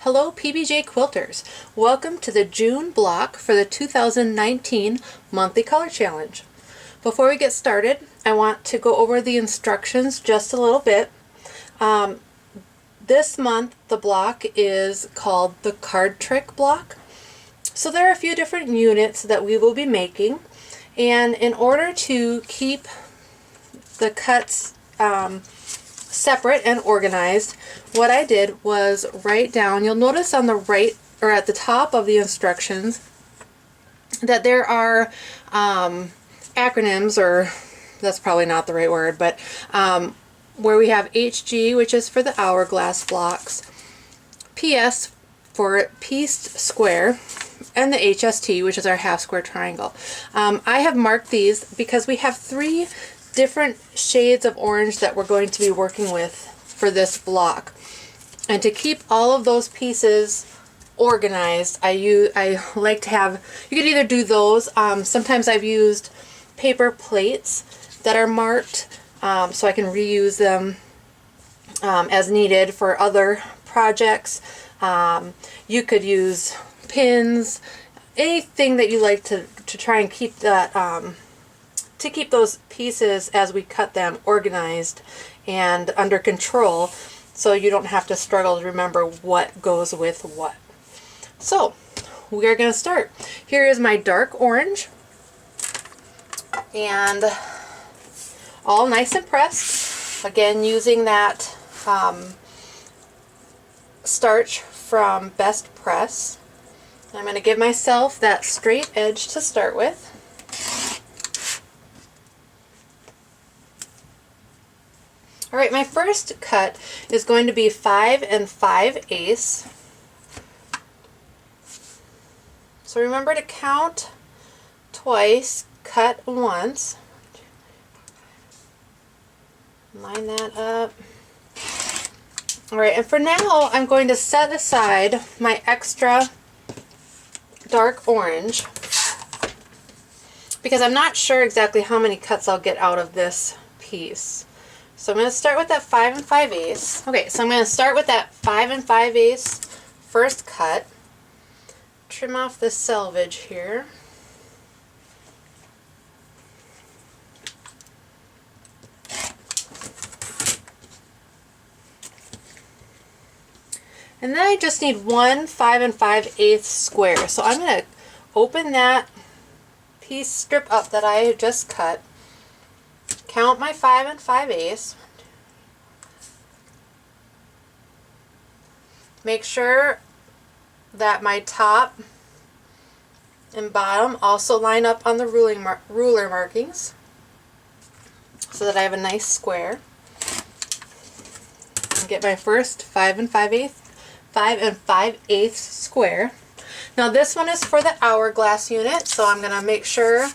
Hello PBJ Quilters. Welcome to the June block for the 2019 Monthly Color Challenge. Before we get started, I want to go over the instructions just a little bit. This month the block is called the Card Trick block. So there are a few different units that we will be making, and in order to keep the cuts separate and organized, what I did was write down, you'll notice on the right or at the top of the instructions that there are acronyms, or that's probably not the right word, but where we have HG, which is for the hourglass blocks, PS for pieced square, and the HST, which is our half square triangle. I have marked these because we have three different shades of orange that we're going to be working with for this block. And to keep all of those pieces organized, I like to have, you could either do those, sometimes I've used paper plates that are marked so I can reuse them as needed for other projects. You could use pins, anything that you like to try and keep that to keep those pieces as we cut them organized and under control, so you don't have to struggle to remember what goes with what. So we're going to start. Here is my dark orange, and all nice and pressed, again using that starch from Best Press. I'm going to give myself that straight edge to start with. Alright, my first cut is going to be 5 5/8. So remember to count twice, cut once. Line that up. Alright, and for now I'm going to set aside my extra dark orange because I'm not sure exactly how many cuts I'll get out of this piece. So I'm going to start with that 5 5/8. Okay, so I'm going to start with that 5 5/8 first cut. Trim off the selvage here. And then I just need one 5 5/8 square. So I'm going to open that piece strip up that I just cut. Count my 5 5/8. Make sure that my top and bottom also line up on the ruler markings so that I have a nice square. And get my first 5 5/8 square. Now this one is for the hourglass unit, so I'm going to make sure, and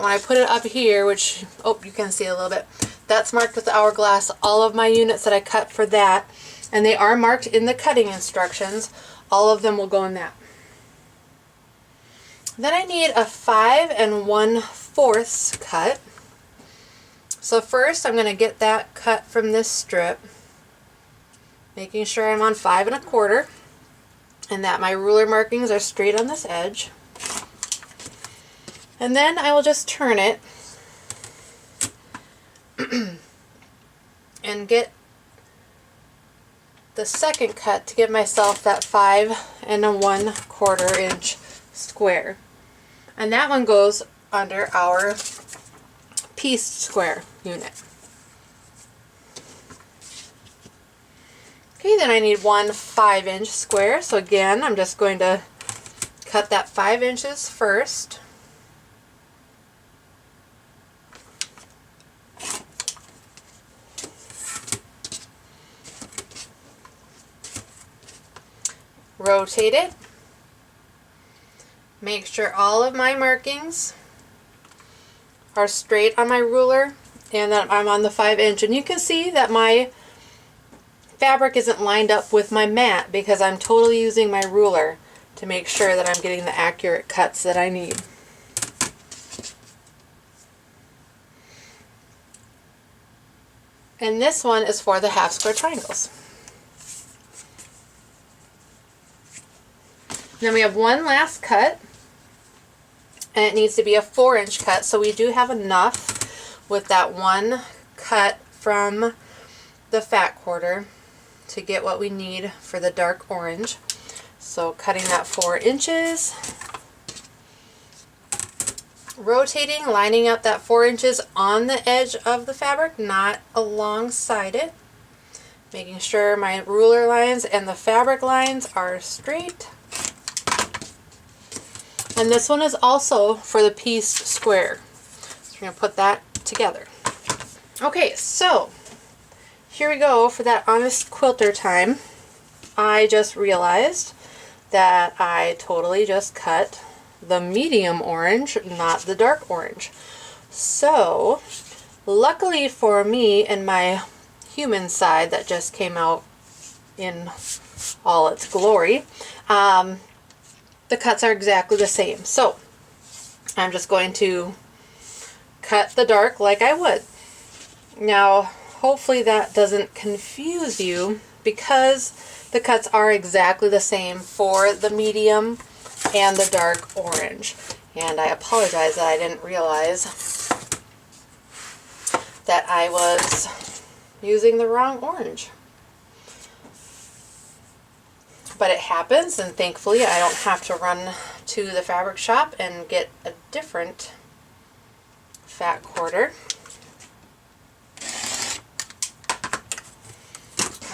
when I put it up here, which, oh, you can see a little bit, that's marked with the hourglass. All of my units that I cut for that, and they are marked in the cutting instructions, all of them will go in that. Then I need a 5 1/4 cut. So first I'm going to get that cut from this strip, making sure I'm on 5 1/4 and that my ruler markings are straight on this edge. And then I will just turn it and get the second cut to give myself that 5 1/4 inch square. And that one goes under our pieced square unit. Okay, then I need one 5 inch square. So again, I'm just going to cut that 5 inches first. Rotate it. Make sure all of my markings are straight on my ruler and that I'm on the 5 inch. And you can see that my fabric isn't lined up with my mat because I'm totally using my ruler to make sure that I'm getting the accurate cuts that I need. And this one is for the half square triangles. Then we have one last cut, and it needs to be a 4-inch cut, so we do have enough with that one cut from the fat quarter to get what we need for the dark orange. So cutting that 4 inches, rotating, lining up that 4 inches on the edge of the fabric, not alongside it. Making sure my ruler lines and the fabric lines are straight. And this one is also for the pieced square. So we're going to put that together. Okay, so here we go for that honest quilter time. I just realized that I totally just cut the medium orange, not the dark orange. So luckily for me and my human side that just came out in all its glory, the cuts are exactly the same. So I'm just going to cut the dark like I would. Now, hopefully that doesn't confuse you, because the cuts are exactly the same for the medium and the dark orange. And I apologize that I didn't realize that I was using the wrong orange. But it happens, and thankfully I don't have to run to the fabric shop and get a different fat quarter.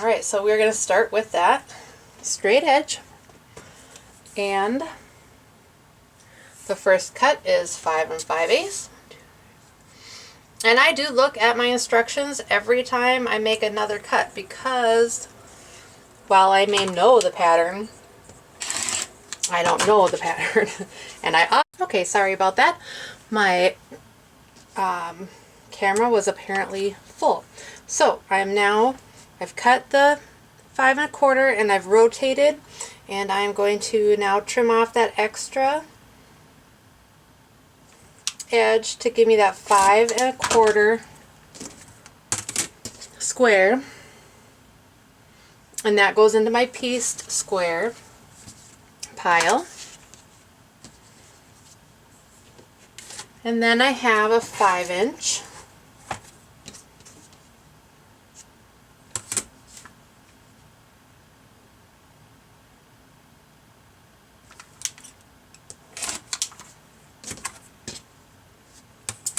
Alright, so we're going to start with that straight edge, and the first cut is 5 5/8. And I do look at my instructions every time I make another cut, because while I may know the pattern, I don't know the pattern. And okay, sorry about that. My camera was apparently full. So I've cut the 5 1/4 and I've rotated, and I'm going to now trim off that extra edge to give me that 5 1/4 square. And that goes into my pieced square pile. And then I have a 5-inch.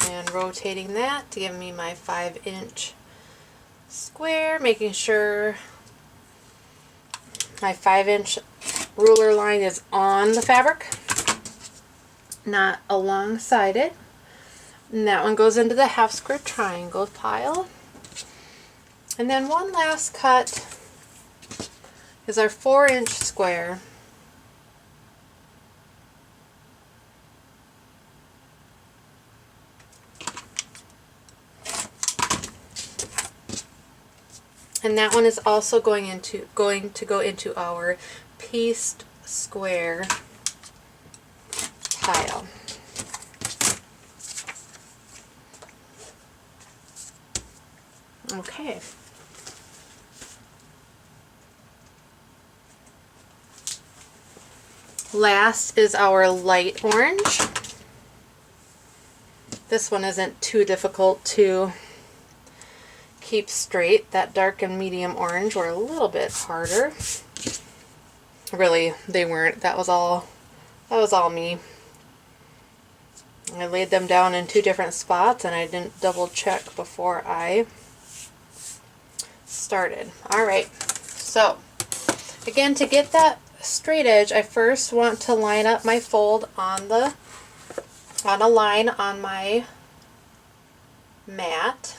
And rotating that to give me my 5-inch square, making sure my 5-inch ruler line is on the fabric, not alongside it. And that one goes into the half square triangle pile. And then one last cut is our 4-inch square. And that one is also going to go into our pieced square pile. Okay. Last is our light orange. This one isn't too difficult to keep straight. That dark and medium orange were a little bit harder. Really, they weren't. That was all me. I laid them down in 2 different spots, and I didn't double check before I started. Alright, so again, to get that straight edge, I first want to line up my fold on a line on my mat.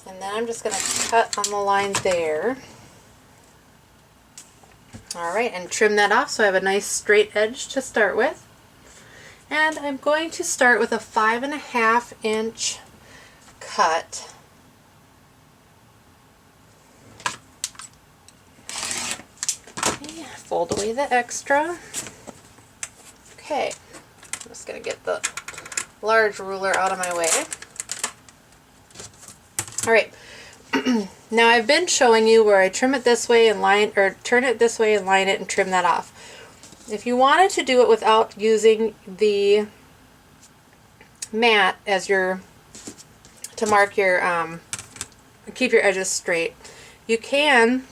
And then I'm just going to cut on the line there. Alright, and trim that off so I have a nice straight edge to start with. And I'm going to start with a 5 1/2 inch cut. Okay, fold away the extra. Okay, I'm just going to get the large ruler out of my way. Alright, Now I've been showing you where I trim it this way and line, or turn it this way and line it and trim that off. If you wanted to do it without using the mat as your, to mark your, keep your edges straight, you can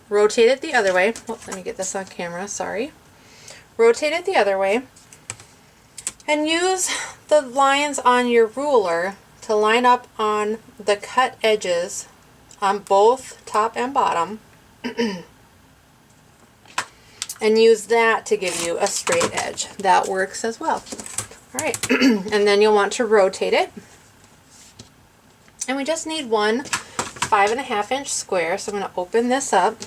rotate it the other way. Oh, let me get this on camera, sorry. Rotate it the other way and use the lines on your ruler to line up on the cut edges on both top and bottom and use that to give you a straight edge. That works as well. Alright, and then you'll want to rotate it. And we just need one 5.5 inch square, so I'm going to open this up.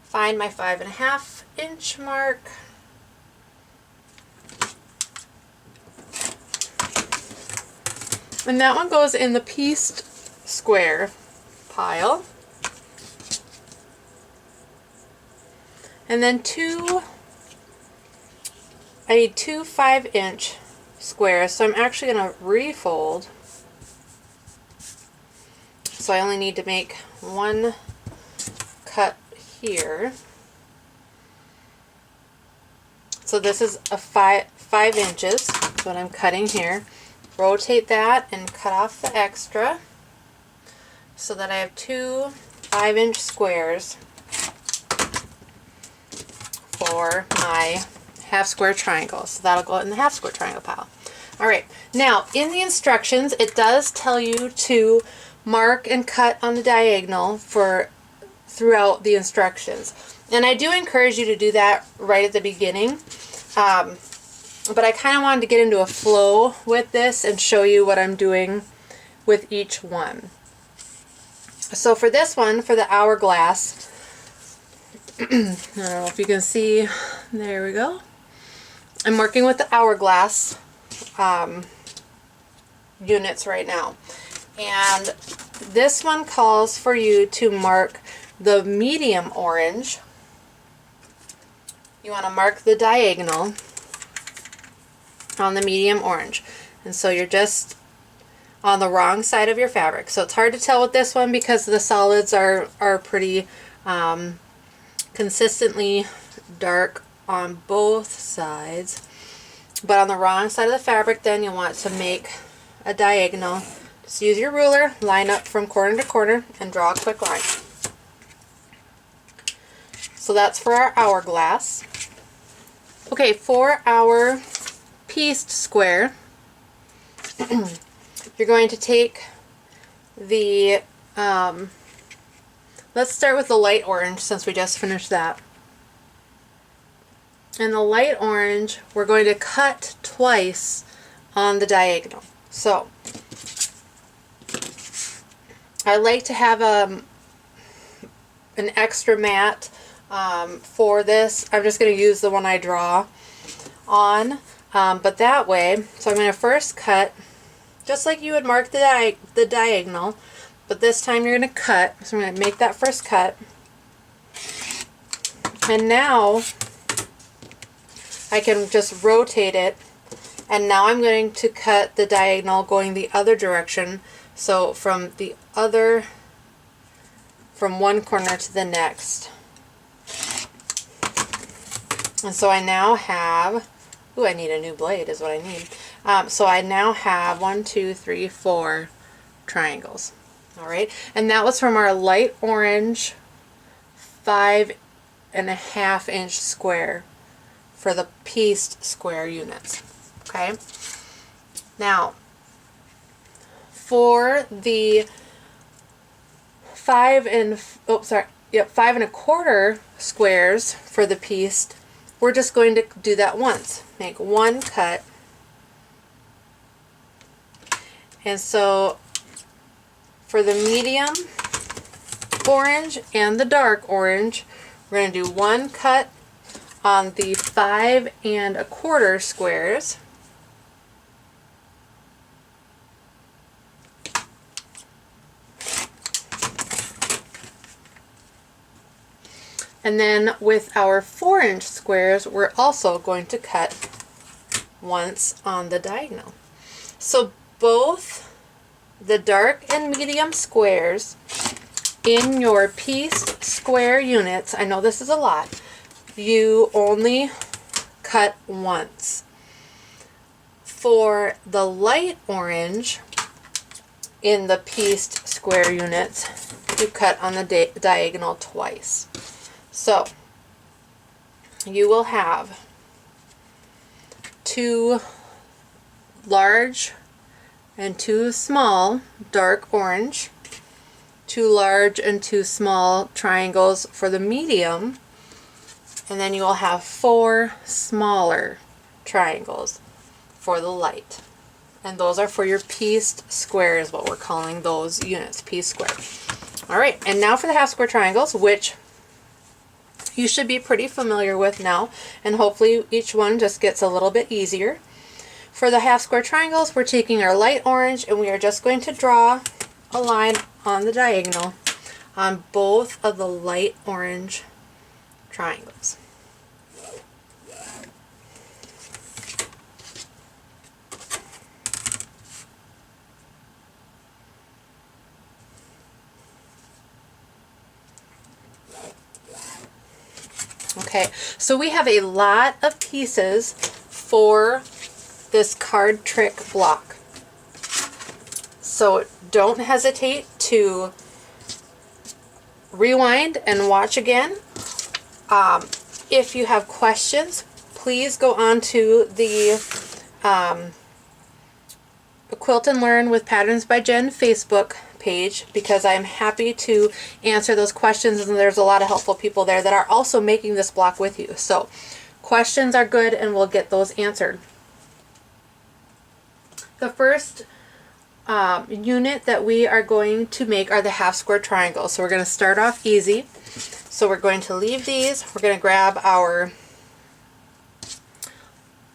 Find my 5.5 inch mark. And that one goes in the pieced square pile. And then I need two 5 inch squares, so I'm actually going to refold. So I only need to make one cut here. So this is a 5 inches, that's what I'm cutting here. Rotate that and cut off the extra so that I have two 5 inch squares for my half square triangle. So that'll go in the half square triangle pile. Alright, now in the instructions it does tell you to mark and cut on the diagonal throughout the instructions. And I do encourage you to do that right at the beginning. But I kind of wanted to get into a flow with this and show you what I'm doing with each one. So for this one, for the hourglass, I don't know if you can see, there we go. I'm working with the hourglass units right now. And this one calls for you to mark the medium orange. You want to mark the diagonal on the medium orange. And so you're just on the wrong side of your fabric. So it's hard to tell with this one because the solids are pretty consistently dark on both sides. But on the wrong side of the fabric, then you want to make a diagonal. Just use your ruler, line up from corner to corner, and draw a quick line. So that's for our hourglass. Okay, for our pieced square, you're going to take the, let's start with the light orange since we just finished that. And the light orange, we're going to cut twice on the diagonal. So, I like to have an extra mat for this. I'm just going to use the one I draw on. But that way, so I'm going to first cut, just like you would mark the diagonal, but this time you're going to cut. So I'm going to make that first cut. And now I can just rotate it, and now I'm going to cut the diagonal going the other direction. So from one corner to the next. And so I now have, ooh, I need a new blade is what I need. So I now have 1, 2, 3, 4 triangles. Alright, and that was from our light orange 5.5 inch square for the pieced square units. Okay, now for the 5.25 squares for the pieced, we're just going to do that once. Make one cut. And so for the medium orange and the dark orange, we're going to do one cut on the 5.25 squares. And then with our 4-inch squares, we're also going to cut once on the diagonal. So both the dark and medium squares in your pieced square units, I know this is a lot, you only cut once. For the light orange in the pieced square units, you cut on the diagonal twice. So you will have 2 large and 2 small dark orange, 2 large and 2 small triangles for the medium, and then you will have 4 smaller triangles for the light. And those are for your pieced square is what we're calling those units, pieced square. All right, and now for the half square triangles, which you should be pretty familiar with now, and hopefully each one just gets a little bit easier. For the half square triangles, we're taking our light orange and we are just going to draw a line on the diagonal on both of the light orange triangles. Okay, so we have a lot of pieces for this card trick block. So don't hesitate to rewind and watch again. If you have questions, please go on to the Quilt and Learn with Patterns by Jen Facebook page, because I'm happy to answer those questions, and there's a lot of helpful people there that are also making this block with you. So questions are good and we'll get those answered. The first unit that we are going to make are the half square triangles. So we're going to start off easy. So we're going to leave these. We're going to grab our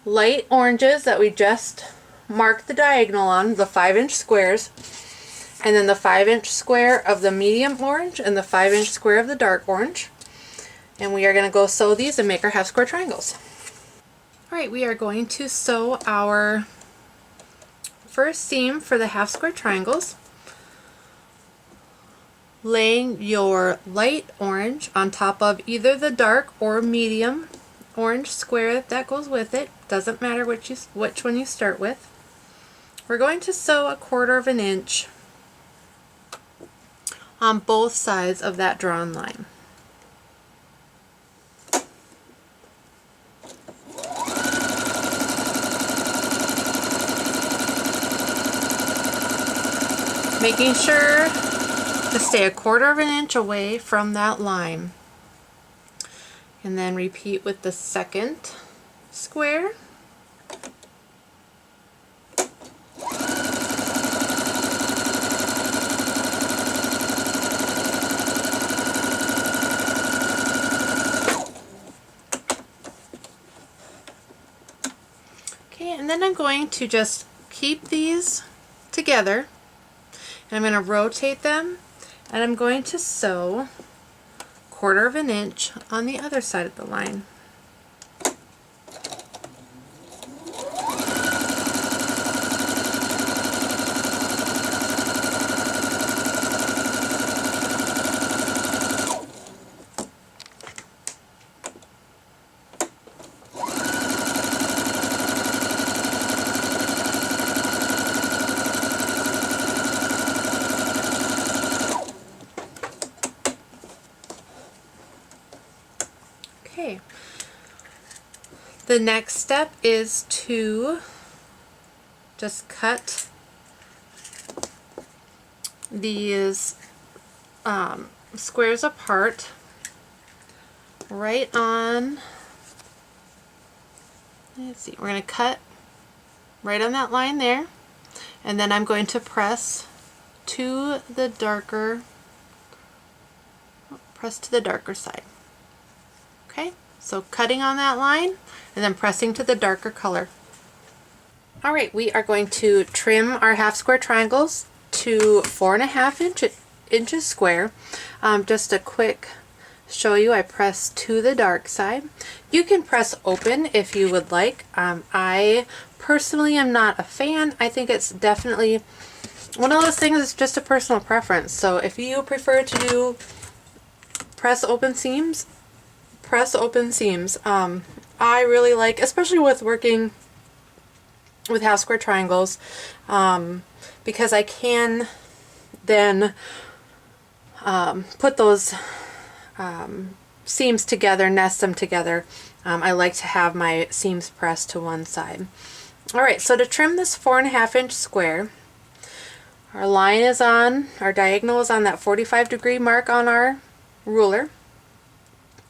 light oranges that we just marked the diagonal on, the 5-inch squares, and then the 5-inch square of the medium orange and the 5-inch square of the dark orange. And we are going to go sew these and make our half square triangles. Alright, we are going to sew our first seam for the half square triangles, laying your light orange on top of either the dark or medium orange square that goes with it. Doesn't matter which one you start with. We're going to sew 1/4 inch on both sides of that drawn line. Making sure to stay 1/4 inch away from that line. And then repeat with the second square. Okay, and then I'm going to just keep these together. And I'm going to rotate them, and I'm going to sew 1/4 inch on the other side of the line. Okay, the next step is to just cut these squares apart right on, let's see, we're going to cut right on that line there, and then I'm going to press to the darker side. Okay, so cutting on that line and then pressing to the darker color. Alright, we are going to trim our half square triangles to 4.5 inches square. Just a quick show you, I press to the dark side. You can press open if you would like. I personally am not a fan. I think it's definitely one of those things, it's just a personal preference. So if you prefer to do press open seams, press open seams. I really like, especially with working with half square triangles, because I can then put those seams together, nest them together. I like to have my seams pressed to one side. Alright, so to trim this 4.5-inch square, our line is on, our diagonal is on that 45-degree mark on our ruler,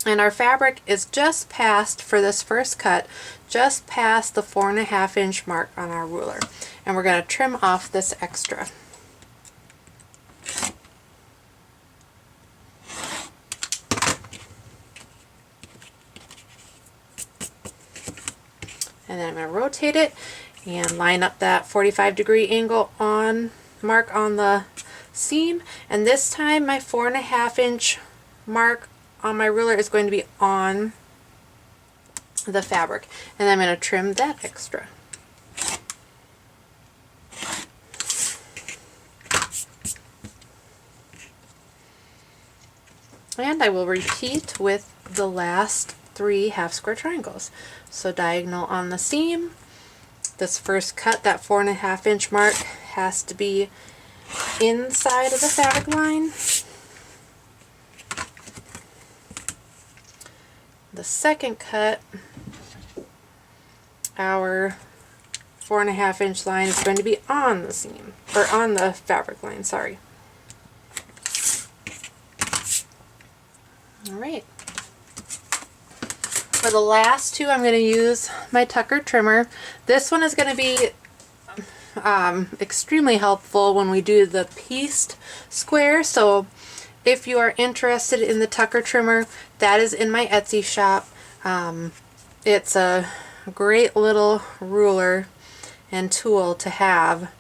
and our fabric is just past, for this first cut, just past the 4.5-inch mark on our ruler. And we're going to trim off this extra. And then I'm going to rotate it and line up that 45-degree angle on mark on the seam. And this time my 4.5-inch mark on my ruler is going to be on the fabric. And I'm going to trim that extra. And I will repeat with the last 3 half square triangles. So diagonal on the seam. This first cut, that 4.5-inch mark, has to be inside of the fabric line. The second cut, our 4.5-inch line is going to be on the seam, or on the fabric line, sorry. Alright. For the last 2, I'm going to use my Tucker trimmer. This one is going to be extremely helpful when we do the pieced square. So if you are interested in the Tucker trimmer, that is in my Etsy shop. It's a great little ruler and tool to have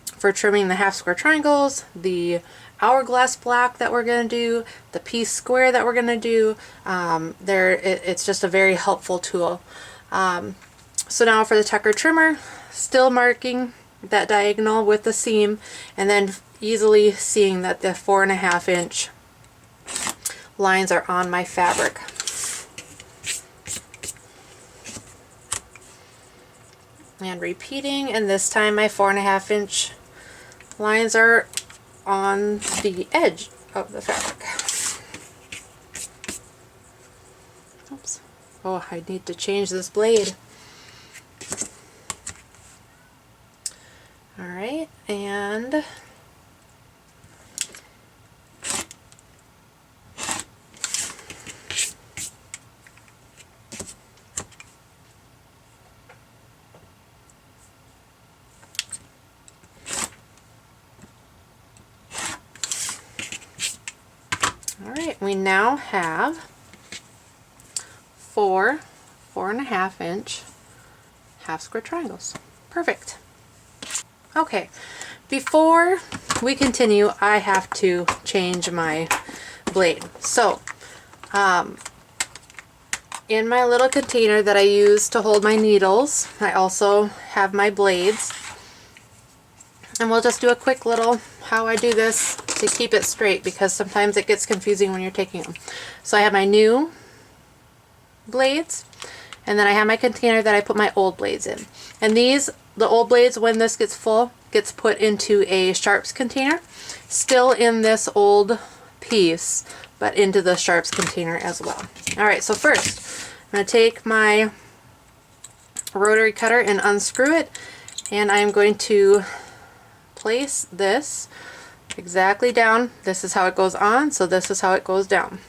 for trimming the half square triangles, the hourglass block that we're going to do, the piece square that we're going to do. It's just a very helpful tool. So now for the Tucker trimmer, still marking that diagonal with the seam, and then easily seeing that the 4.5-inch lines are on my fabric. And repeating, and this time my 4.5-inch lines are on the edge of the fabric. Oops. Oh, I need to change this blade. Alright, and alright, we now have 4.5-inch half square triangles. Perfect. Okay, before we continue, I have to change my blade. So, in my little container that I use to hold my needles, I also have my blades. And we'll just do a quick little how I do this to keep it straight, because sometimes it gets confusing when you're taking them. So I have my new blades, and then I have my container that I put my old blades in. And these, the old blades, when this gets full, gets put into a sharps container, still in this old piece, but into the sharps container as well. Alright, so first I'm going to take my rotary cutter and unscrew it, and I'm going to place this exactly down. This is how it goes on, so this is how it goes down.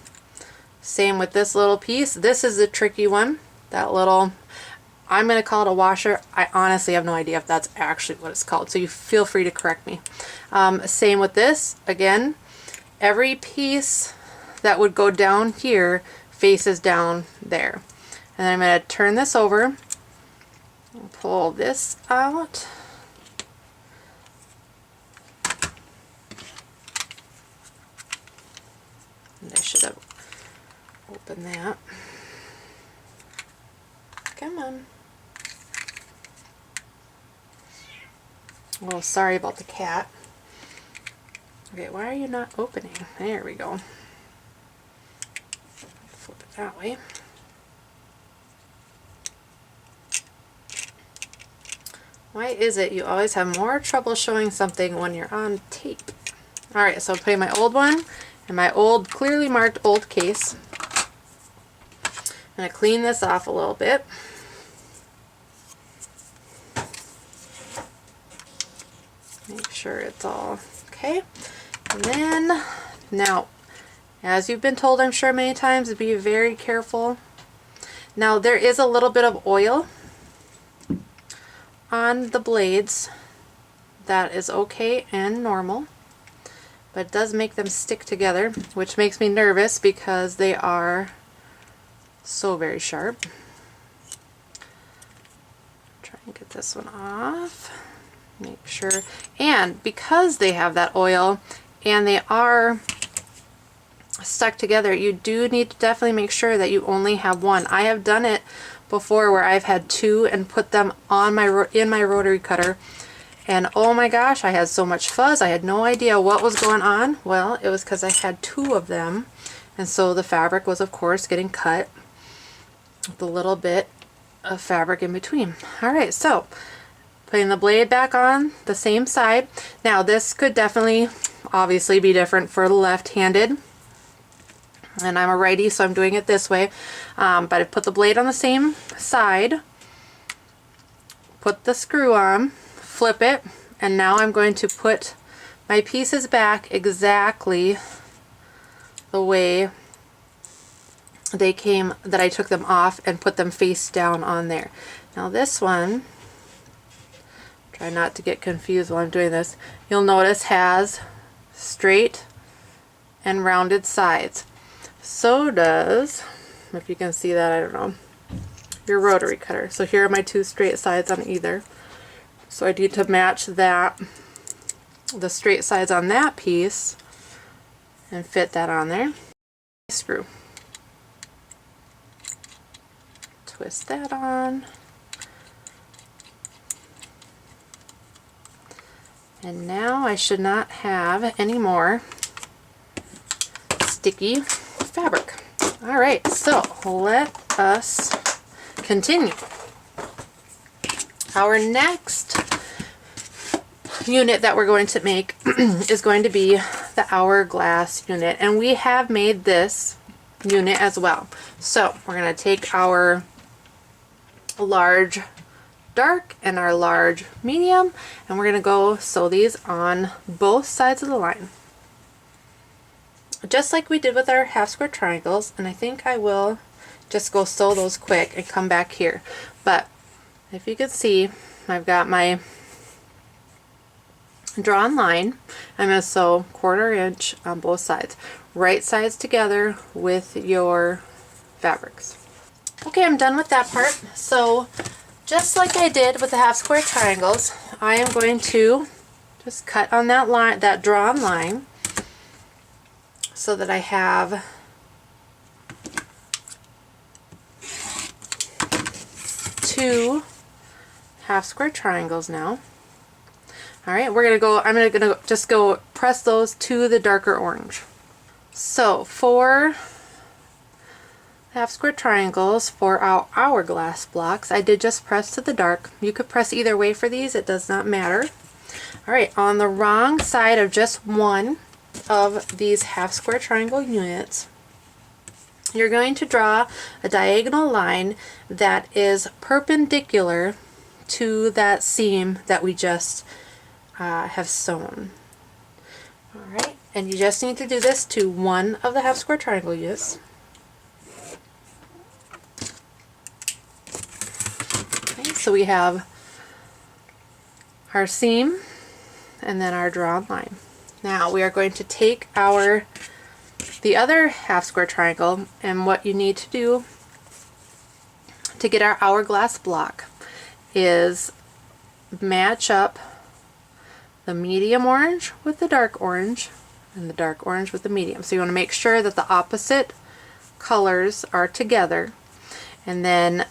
Same with this little piece. This is the tricky one, that little, I'm going to call it a washer. I honestly have no idea if that's actually what it's called, so you feel free to correct me. Same with this. Again, every piece that would go down here faces down there. And then I'm going to turn this over and pull this out. And I should have Open that. Come on. Oh, sorry about the cat. Okay, why are you not opening? There we go. Flip it that way. Why is it you always have more trouble showing something when you're on tape? Alright, so I'm putting my old one in my old, clearly marked old case. I'm going to clean this off a little bit. Make sure it's all okay. And then, now, as you've been told I'm sure many times, be very careful. Now there is a little bit of oil on the blades. That is okay and normal, but it does make them stick together, which makes me nervous because they are so very sharp. Try and get this one off. Make sure, and because they have that oil and they are stuck together, you do need to definitely make sure that you only have one. I have done it before where I've had two and put them on my in my rotary cutter, and oh my gosh, I had so much fuzz. I had no idea what was going on. Well, it was because I had two of them, and so the fabric was of course getting cut with a little bit of fabric in between. Alright, so putting the blade back on the same side. Now this could definitely obviously be different for the left-handed, and I'm a righty, so I'm doing it this way. But I put the blade on the same side, put the screw on, flip it, and now I'm going to put my pieces back exactly the way they came, that I took them off, and put them face down on there. Now this one, try not to get confused while I'm doing this, you'll notice has straight and rounded sides. So does, if you can see that, I don't know, your rotary cutter. So here are my two straight sides on either. So I need to match that, the straight sides on that piece, and fit that on there. Screw. Twist that on. And now I should not have any more sticky fabric. Alright, so let us continue. Our next unit that we're going to make is going to be the hourglass unit, and we have made this unit as well. So we're going to take our large dark and our large medium, and we're going to go sew these on both sides of the line, just like we did with our half square triangles. And I think I will just go sew those quick and come back here. But if you can see, I've got my drawn line. I'm going to sew 1/4 inch on both sides, right sides together with your fabrics. Okay, I'm done with that part. So just like I did with the half square triangles, I am going to just cut on that line, that drawn line, so that I have two half square triangles now. Alright, we're gonna go, I'm gonna just go press those to the darker orange. So for half square triangles for our hourglass blocks, I did just press to the dark. You could press either way for these, it does not matter. Alright, on the wrong side of just one of these half square triangle units, you're going to draw a diagonal line that is perpendicular to that seam that we just have sewn. Alright, and you just need to do this to one of the half square triangle units. Okay, so we have our seam and then our drawn line. Now we are going to take the other half square triangle, and what you need to do to get our hourglass block is match up the medium orange with the dark orange and the dark orange with the medium. So you want to make sure that the opposite colors are together, and then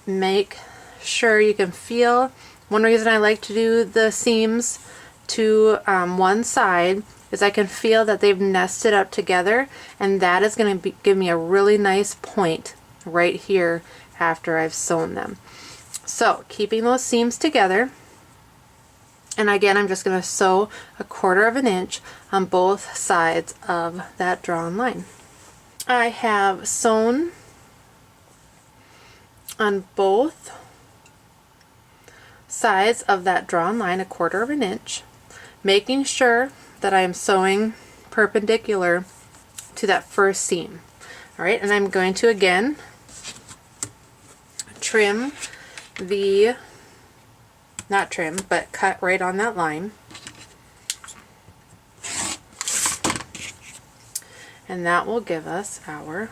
make sure you can feel. One reason I like to do the seams to one side is I can feel that they've nested up together, and that is going to give me a really nice point right here after I've sewn them. So keeping those seams together, and again I'm just going to sew 1/4 of an inch on both sides of that drawn line. I have sewn on both sides of that drawn line 1/4 of an inch, making sure that I am sewing perpendicular to that first seam. Alright, and I'm going to again trim the, not trim, but cut right on that line. And that will give us our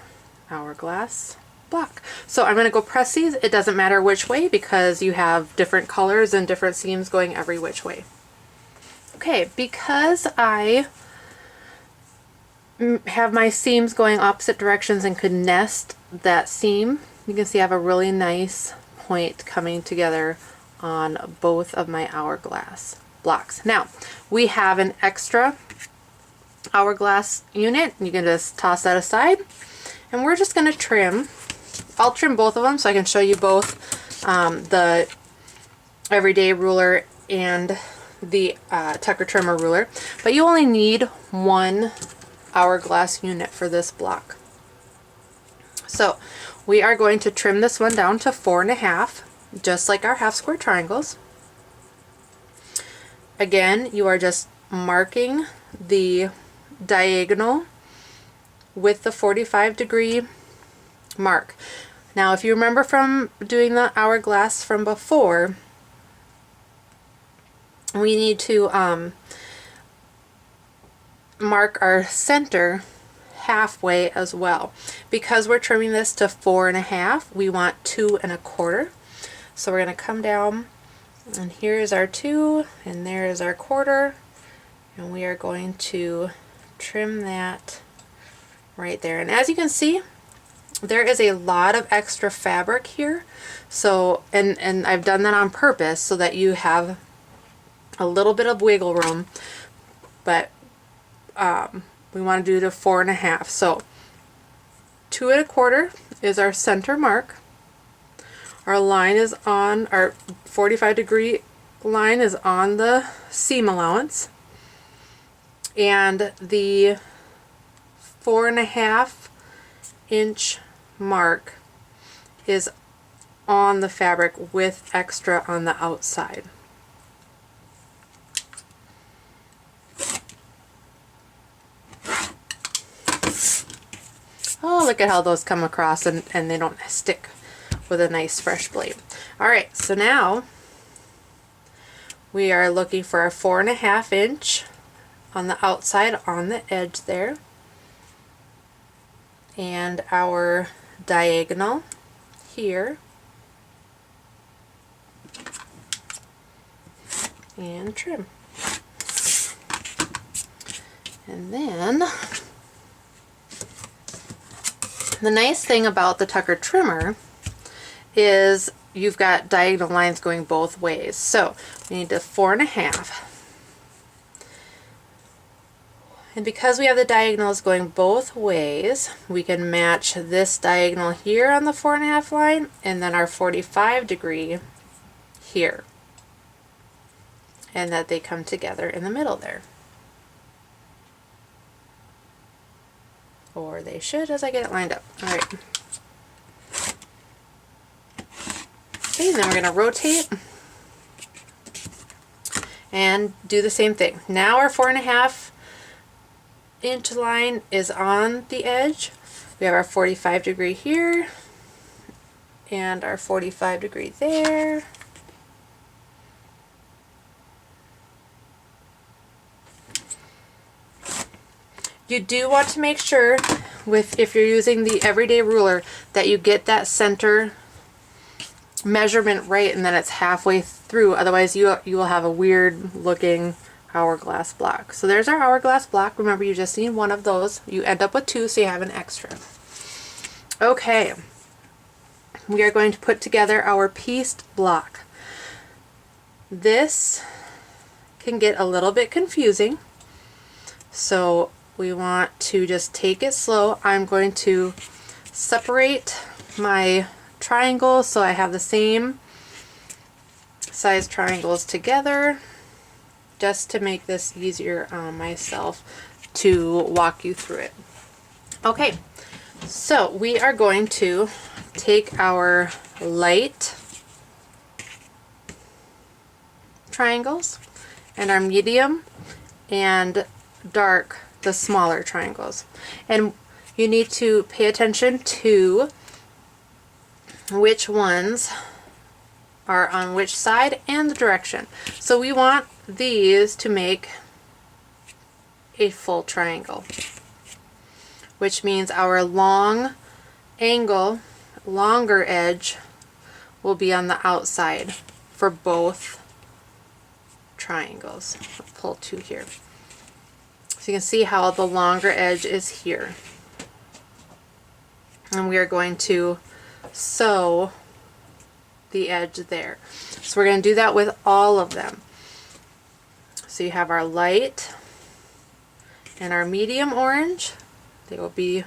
hourglass block. So I'm going to go press these. It doesn't matter which way because you have different colors and different seams going every which way. Okay, because I have my seams going opposite directions and could nest that seam, you can see I have a really nice point coming together on both of my hourglass blocks. Now, we have an extra hourglass unit. You can just toss that aside, and we're just going to trim. I'll trim both of them so I can show you both the everyday ruler and the Tucker trimmer ruler, but you only need one hourglass unit for this block. So we are going to trim this one down to 4.5, just like our half square triangles. Again, you are just marking the diagonal with the 45-degree mark. Now if you remember from doing the hourglass from before, we need to mark our center halfway as well. Because we're trimming this to 4.5, we want 2.25. So we're going to come down, and here is our 2, and there is our 1/4, and we are going to trim that right there. And as you can see, there is a lot of extra fabric here. So, and I've done that on purpose so that you have a little bit of wiggle room, but we want to do to 4.5. So 2.25 is our center mark. Our line is on, our 45-degree line is on the seam allowance, and the 4.5 inch mark is on the fabric with extra on the outside. Oh, look at how those come across, and they don't stick with a nice fresh blade. Alright, so now we are looking for our 4.5 inch on the outside on the edge there, and our diagonal here, and trim. And then the nice thing about the Tucker trimmer is you've got diagonal lines going both ways. So we need to 4.5. And because we have the diagonals going both ways, we can match this diagonal here on the 4.5 line and then our 45-degree here. And that they come together in the middle there. Or they should as I get it lined up. Alright. Okay, and then we're going to rotate and do the same thing. Now our 4.5 inch line is on the edge. We have our 45-degree here and our 45-degree there. You do want to make sure if you're using the everyday ruler that you get that center measurement right and then it's halfway through, otherwise you will have a weird looking hourglass block. So there's our hourglass block. Remember, you just need one of those. You end up with 2, so you have an extra. Okay, we are going to put together our pieced block. This can get a little bit confusing, so we want to just take it slow. I'm going to separate my triangles so I have the same size triangles together, just to make this easier on myself to walk you through it. Okay, so we are going to take our light triangles and our medium and dark, the smaller triangles. And you need to pay attention to which ones are on which side and the direction. So we want these to make a full triangle, which means our long angle, longer edge will be on the outside for both triangles. I'll pull two here. So you can see how the longer edge is here. And we are going to sew the edge there. So we're going to do that with all of them. So you have our light and our medium orange. They will be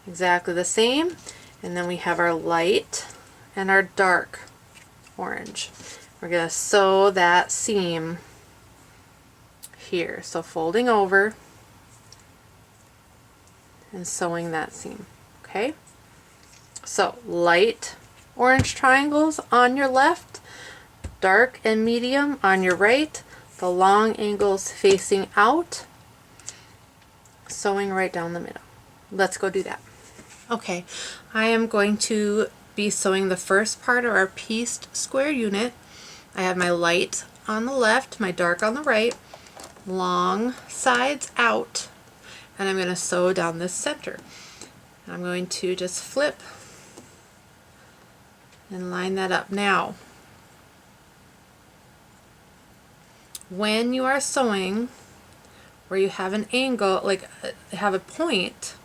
exactly the same. And then we have our light and our dark orange. We're going to sew that seam here. So folding over and sewing that seam. Okay? So light orange triangles on your left, dark and medium on your right, the long angles facing out, sewing right down the middle. Let's go do that. Okay, I am going to be sewing the first part of our pieced square unit. I have my light on the left, my dark on the right, long sides out, and I'm going to sew down this center. I'm going to just flip and line that up. Now, when you are sewing where you have an angle, like have a point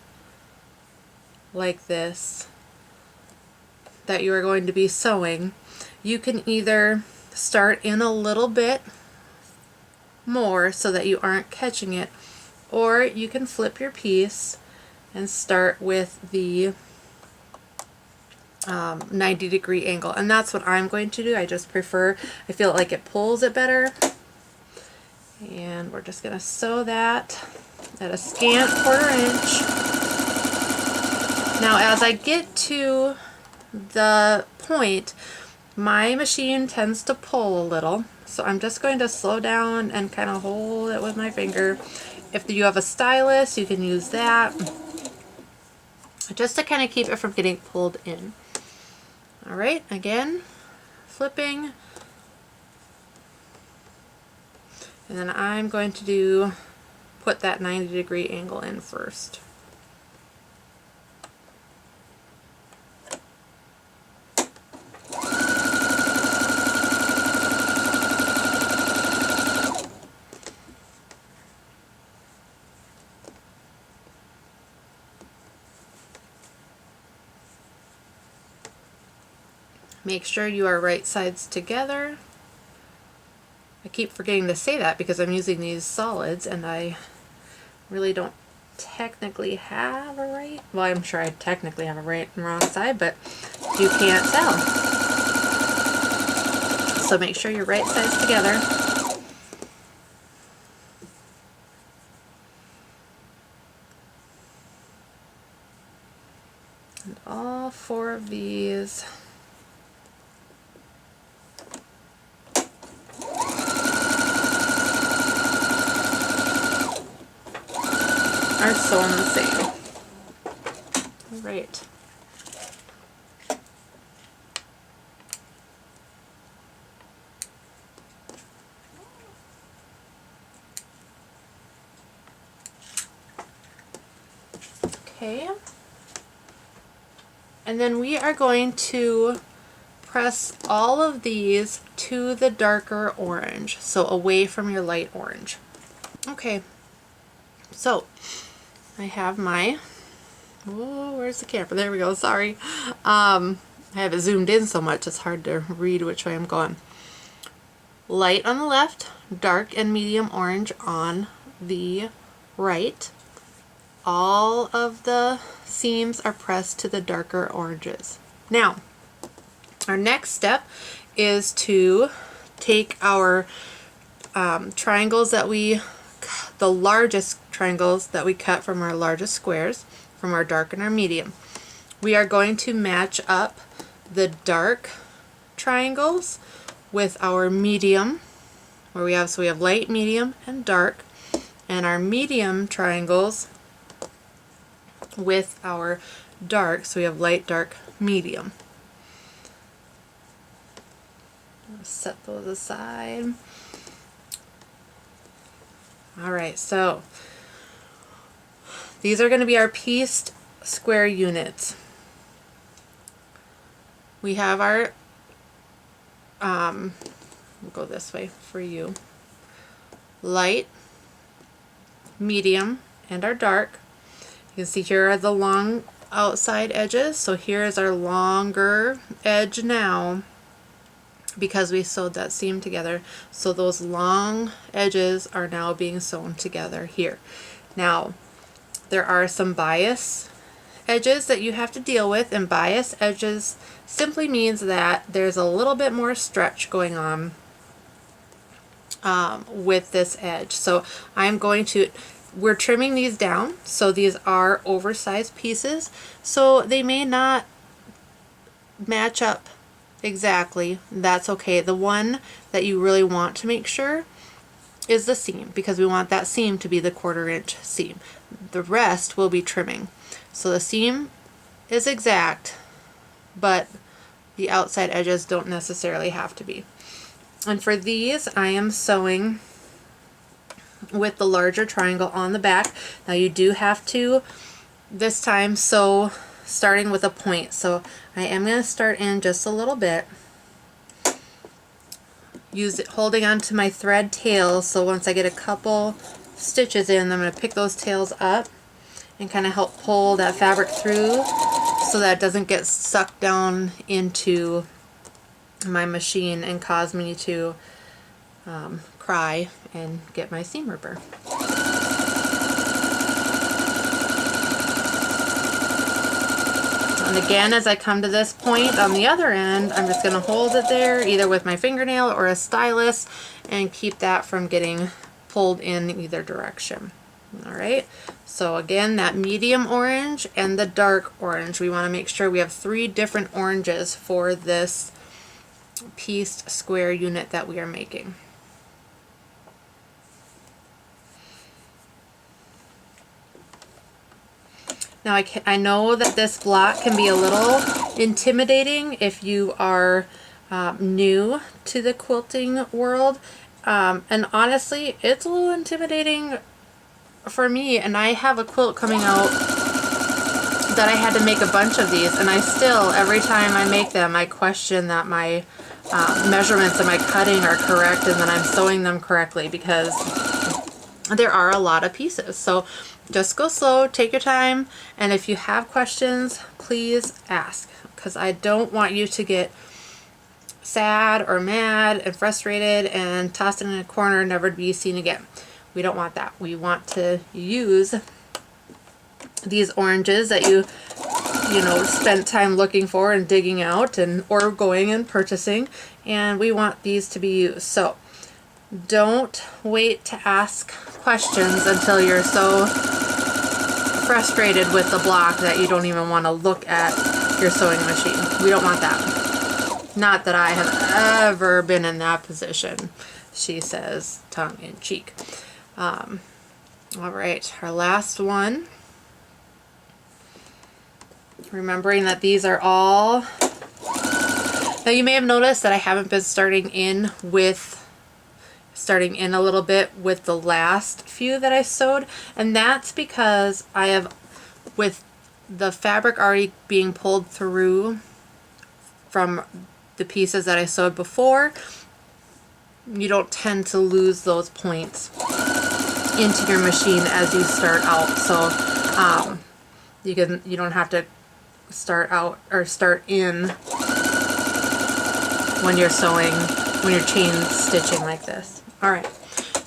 like this that you are going to be sewing, you can either start in a little bit more so that you aren't catching it, or you can flip your piece and start with the 90-degree angle, and that's what I'm going to do. I just prefer, I feel like it pulls it better. And we're just going to sew that at a scant 1/4 inch. Now as I get to the point, my machine tends to pull a little, so I'm just going to slow down and kind of hold it with my finger. If you have a stylus, you can use that, just to kind of keep it from getting pulled in. Alright, again, flipping, and then I'm going to put that 90-degree angle in first. Make sure you are right sides together. I keep forgetting to say that because I'm using these solids and I really don't technically have a right, well, I'm sure I technically have a right and wrong side, but you can't tell. So make sure your right sides together. And all 4 of these are sewn the same. All right. Okay. And then we are going to press all of these to the darker orange, so away from your light orange. Okay, so I have my Oh, where's the camera? There we go. Sorry. I have it zoomed in so much it's hard to read which way I'm going. Light on the left, dark and medium orange on the right. All of the seams are pressed to the darker oranges. Now, our next step is to take our triangles that the largest triangles that we cut from our largest squares, from our dark and our medium. We are going to match up the dark triangles with our medium, where we have light, medium, and dark, and our medium triangles with our dark, so we have light, dark, medium. Set those aside. Alright, so these are going to be our pieced square units. We have our, we'll go this way for you, light, medium, and our dark. You can see here are the long outside edges, so here is our longer edge now because we sewed that seam together. So those long edges are now being sewn together here. Now, there are some bias edges that you have to deal with, and bias edges simply means that there's a little bit more stretch going on with this edge. So we're trimming these down, so these are oversized pieces, so they may not match up exactly. That's okay. The one that you really want to make sure is the seam, because we want that seam to be the 1/4 inch seam. The rest will be trimming. So the seam is exact, but the outside edges don't necessarily have to be. And for these, I am sewing with the larger triangle on the back. Now you do have to this time sew starting with a point, so I am going to start in just a little bit, holding on to my thread tails, so once I get a couple stitches in, I'm going to pick those tails up and kind of help pull that fabric through so that it doesn't get sucked down into my machine and cause me to cry and get my seam ripper. And again, as I come to this point on the other end, I'm just going to hold it there either with my fingernail or a stylus and keep that from getting pulled in either direction. Alright, so again, that medium orange and the dark orange, we want to make sure we have 3 different oranges for this pieced square unit that we are making. Now I know that this block can be a little intimidating if you are new to the quilting world, and honestly it's a little intimidating for me, and I have a quilt coming out that I had to make a bunch of these, and I still, every time I make them, I question that my measurements and my cutting are correct and that I'm sewing them correctly, because there are a lot of pieces. So just go slow, take your time, and if you have questions, please ask, because I don't want you to get sad or mad and frustrated and tossed in a corner, never to be seen again. We don't want that. We want to use these oranges that you spent time looking for and digging out or going and purchasing, and we want these to be used. So don't wait to ask questions until you're so frustrated with the block that you don't even want to look at your sewing machine. We don't want that. Not that I have ever been in that position, she says, tongue in cheek. Alright, our last one. Remembering that these are all... Now you may have noticed that I haven't been starting in a little bit with the last few that I sewed, and that's because I have, with the fabric already being pulled through from the pieces that I sewed before, you don't tend to lose those points into your machine as you start out. So You don't have to start out or start in when you're sewing, when you're chain stitching like this. All right,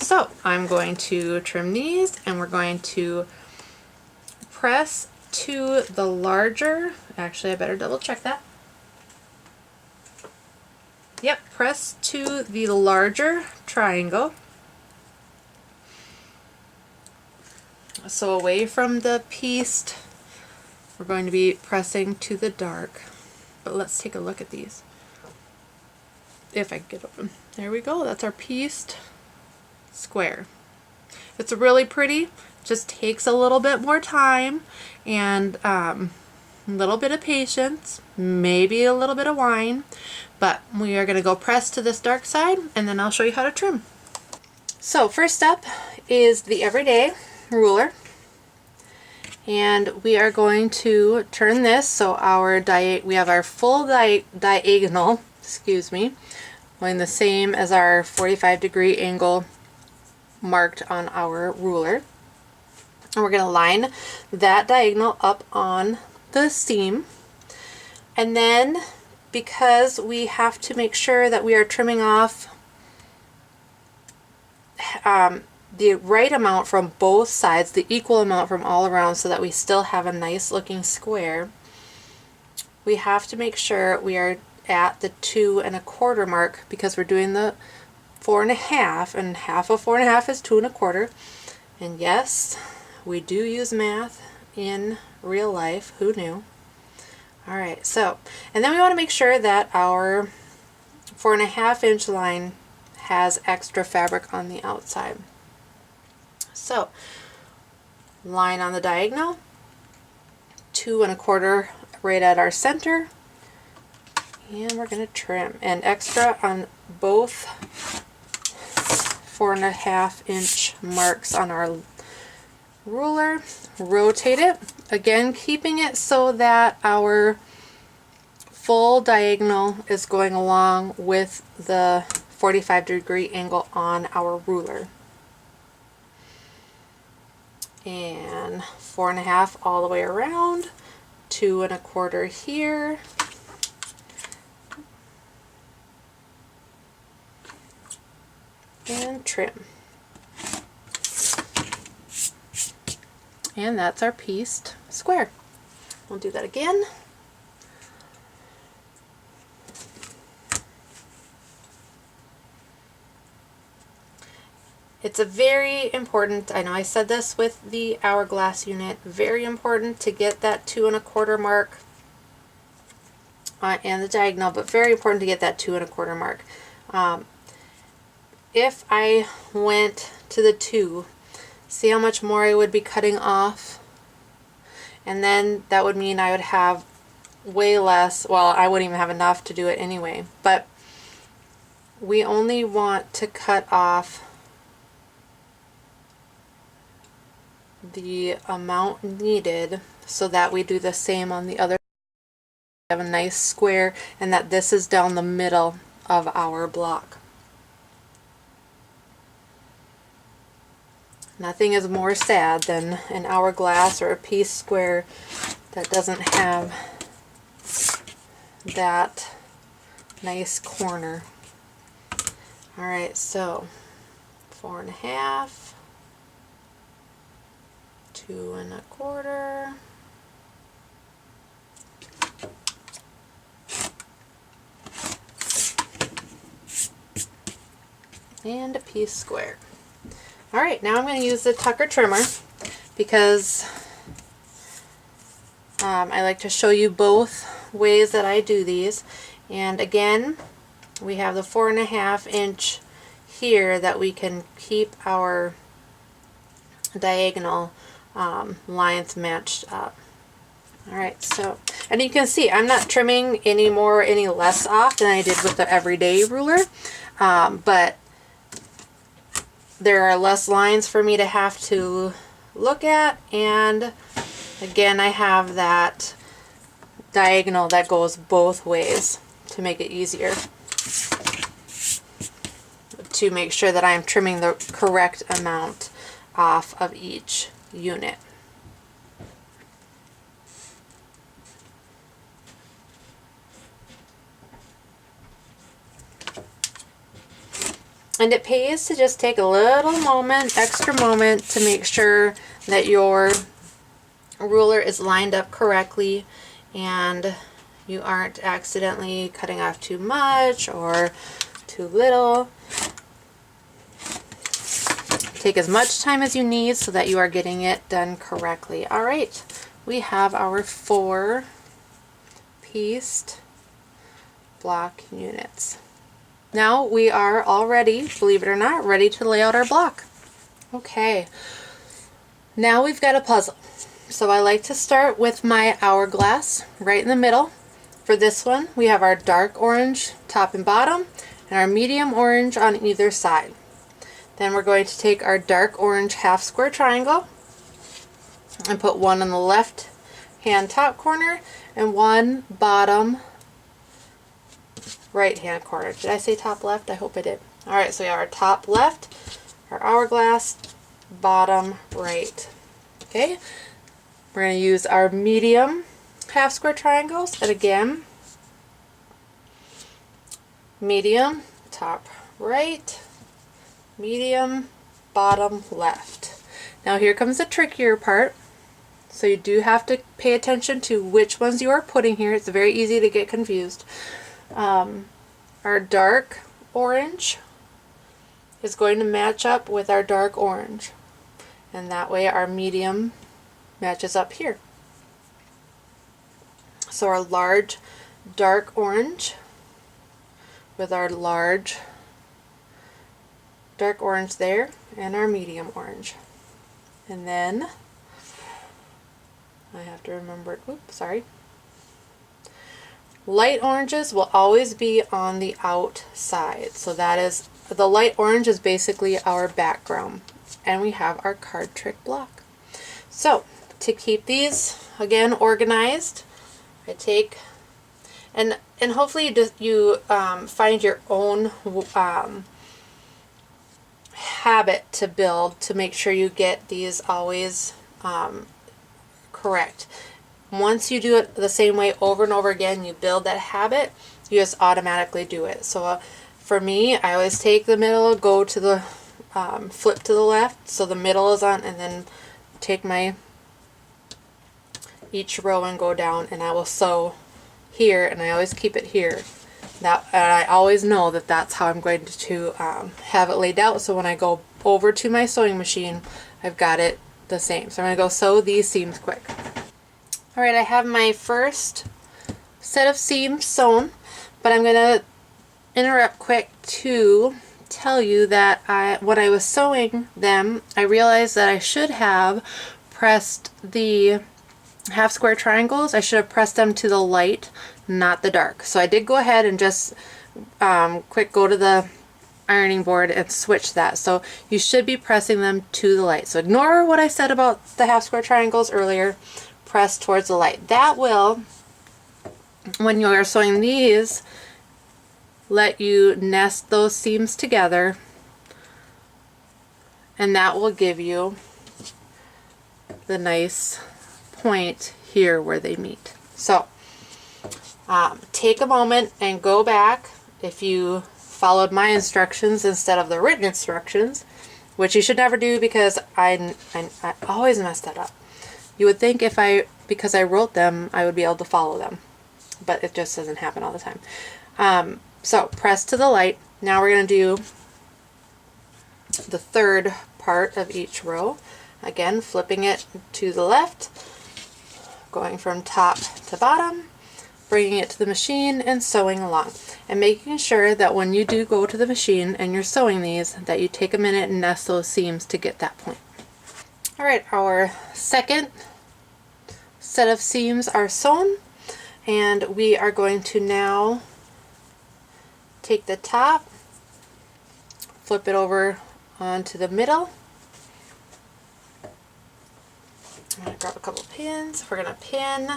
so I'm going to trim these, and we're going to press to the larger, actually I better double check that. Yep, press to the larger triangle. So away from the pieced, we're going to be pressing to the dark. But let's take a look at these. If I can get open. There we go, that's our pieced square. It's really pretty, just takes a little bit more time and a little bit of patience, maybe a little bit of wine, but we are going to go press to this dark side and then I'll show you how to trim. So first up is the everyday ruler, and we are going to turn this so we have our full diagonal, excuse me, going the same as our 45-degree angle marked on our ruler. And we're going to line that diagonal up on the seam. And then, because we have to make sure that we are trimming off the right amount from both sides, the equal amount from all around, so that we still have a nice looking square, we have to make sure we are at the 2 1/4 mark, because we're doing the 4 1/2, and half of 4 1/2 is 2 1/4. And yes, we do use math in real life. Who knew? All right, so, and then we want to make sure that our 4 1/2 inch line has extra fabric on the outside. So, line on the diagonal, 2 1/4 right at our center, and we're going to trim. And extra on both 4 1/2 inch marks on our ruler. Rotate it, again keeping it so that our full diagonal is going along with the 45-degree angle on our ruler. And 4 1/2 all the way around, 2 1/4 here, and trim. And that's our pieced square. We'll do that again. It's a very important, I know I said this with the hourglass unit, very important to get that 2 1/4 mark and the diagonal, but very important to get that 2 1/4 mark. If I went to the 2, see how much more I would be cutting off, and then that would mean I would have way less, well, I wouldn't even have enough to do it anyway, but we only want to cut off the amount needed so that we do the same on the other. Have a nice square, and that this is down the middle of our block. Nothing is more sad than an hourglass or a pieced square that doesn't have that nice corner. Alright, so 4 1/2, 2 1/4, and a pieced square. Alright, now I'm going to use the Tucker trimmer because I like to show you both ways that I do these. And again, we have the 4 1/2 inch here that we can keep our diagonal lines matched up. Alright, so, and you can see I'm not trimming any less off than I did with the everyday ruler, but there are less lines for me to have to look at, and again I have that diagonal that goes both ways to make it easier to make sure that I'm trimming the correct amount off of each unit. And it pays to just take a little moment, extra moment, to make sure that your ruler is lined up correctly and you aren't accidentally cutting off too much or too little. Take as much time as you need so that you are getting it done correctly. All right, we have our 4 pieced block units. Now we are all ready, believe it or not, ready to lay out our block. Okay, now we've got a puzzle. So I like to start with my hourglass right in the middle. For this one, we have our dark orange top and bottom and our medium orange on either side. Then we're going to take our dark orange half square triangle and put one on the left hand top corner and one bottom right hand corner. Did I say top left? I hope I did. Alright, so we have our top left, our hourglass, bottom right. Okay, we're going to use our medium half square triangles, and again, medium, top right, medium, bottom left. Now here comes the trickier part. So you do have to pay attention to which ones you are putting here. It's very easy to get confused. Our dark orange is going to match up with our dark orange, and that way our medium matches up here. So our large dark orange with our large dark orange there and our medium orange. And then I have to remember, oops, sorry. Light oranges will always be on the outside. So that is, the light orange is basically our background. And we have our card trick block. So to keep these, again, organized, I take, and hopefully you find your own habit to build to make sure you get these always correct. Once you do it the same way over and over again, you build that habit, you just automatically do it. So for me, I always take the middle, go to the flip to the left, so the middle is on, and then take my each row and go down, and I will sew here, and I always keep it here. And I always know that that's how I'm going to have it laid out, so when I go over to my sewing machine, I've got it the same. So I'm going to go sew these seams quick. Alright, I have my first set of seams sewn, but I'm going to interrupt quick to tell you that when I was sewing them, I realized that I should have pressed the half square triangles, I should have pressed them to the light, not the dark. So I did go ahead and just quick go to the ironing board and switch that. So you should be pressing them to the light. So ignore what I said about the half square triangles earlier. Press towards the light. That will, when you're sewing these, let you nest those seams together, and that will give you the nice point here where they meet. So take a moment and go back if you followed my instructions instead of the written instructions, which you should never do because I always mess that up. You would think because I wrote them, I would be able to follow them, but it just doesn't happen all the time. So press to the light. Now we're going to do the third part of each row. Again, flipping it to the left, going from top to bottom, bringing it to the machine and sewing along. And making sure that when you do go to the machine and you're sewing these, that you take a minute and nest those seams to get that point. Alright, our second set of seams are sewn, and we are going to now take the top, flip it over onto the middle. I'm going to grab a couple pins. We're going to pin.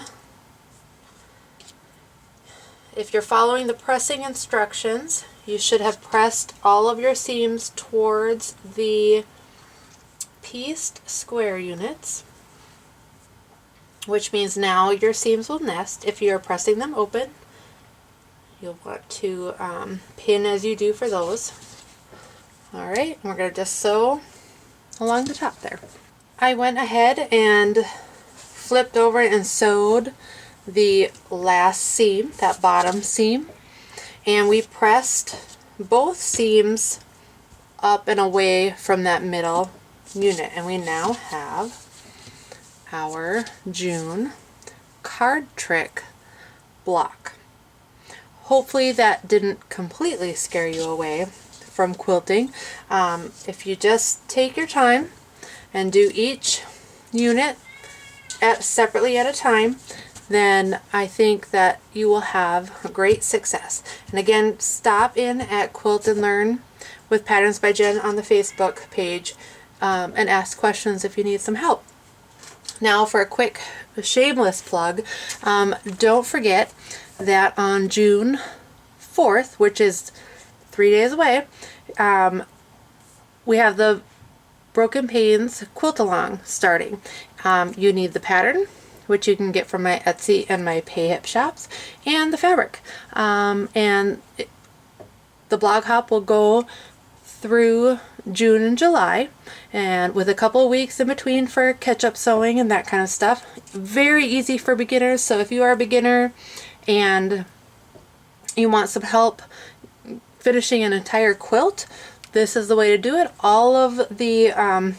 If you're following the pressing instructions, you should have pressed all of your seams towards the pieced square units, which means now your seams will nest. If you're pressing them open, you'll want to pin as you do for those. Alright, we're going to just sew along the top there. I went ahead and flipped over and sewed the last seam, that bottom seam, and we pressed both seams up and away from that middle unit, and we now have our June card trick block. Hopefully that didn't completely scare you away from quilting. If you just take your time and do each unit separately at a time, then I think that you will have great success. And again, stop in at Quilt and Learn with Patterns by Jen on the Facebook page and ask questions if you need some help. Now for a quick shameless plug, don't forget that on June 4th, which is 3 days away, we have the Broken Panes Quilt Along starting. You need the pattern, which you can get from my Etsy and my PayHip shops, and the fabric. The blog hop will go through June and July, and with a couple of weeks in between for catch-up sewing and that kind of stuff. Very easy for beginners, so if you are a beginner and you want some help finishing an entire quilt, this is the way to do it. All of the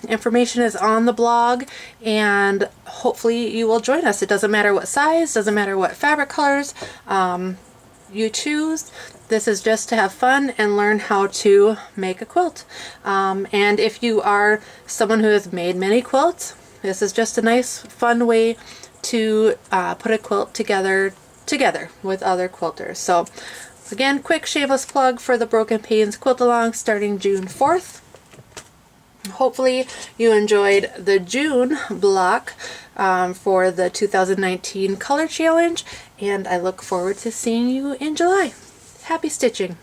information is on the blog, and hopefully you will join us. It doesn't matter what size, doesn't matter what fabric colors you choose. This is just to have fun and learn how to make a quilt. And if you are someone who has made many quilts, this is just a nice fun way to put a quilt together with other quilters. So again, quick shameless plug for the Broken Panes Quilt Along starting June 4th. Hopefully you enjoyed the June block for the 2019 Color Challenge, and I look forward to seeing you in July. Happy stitching!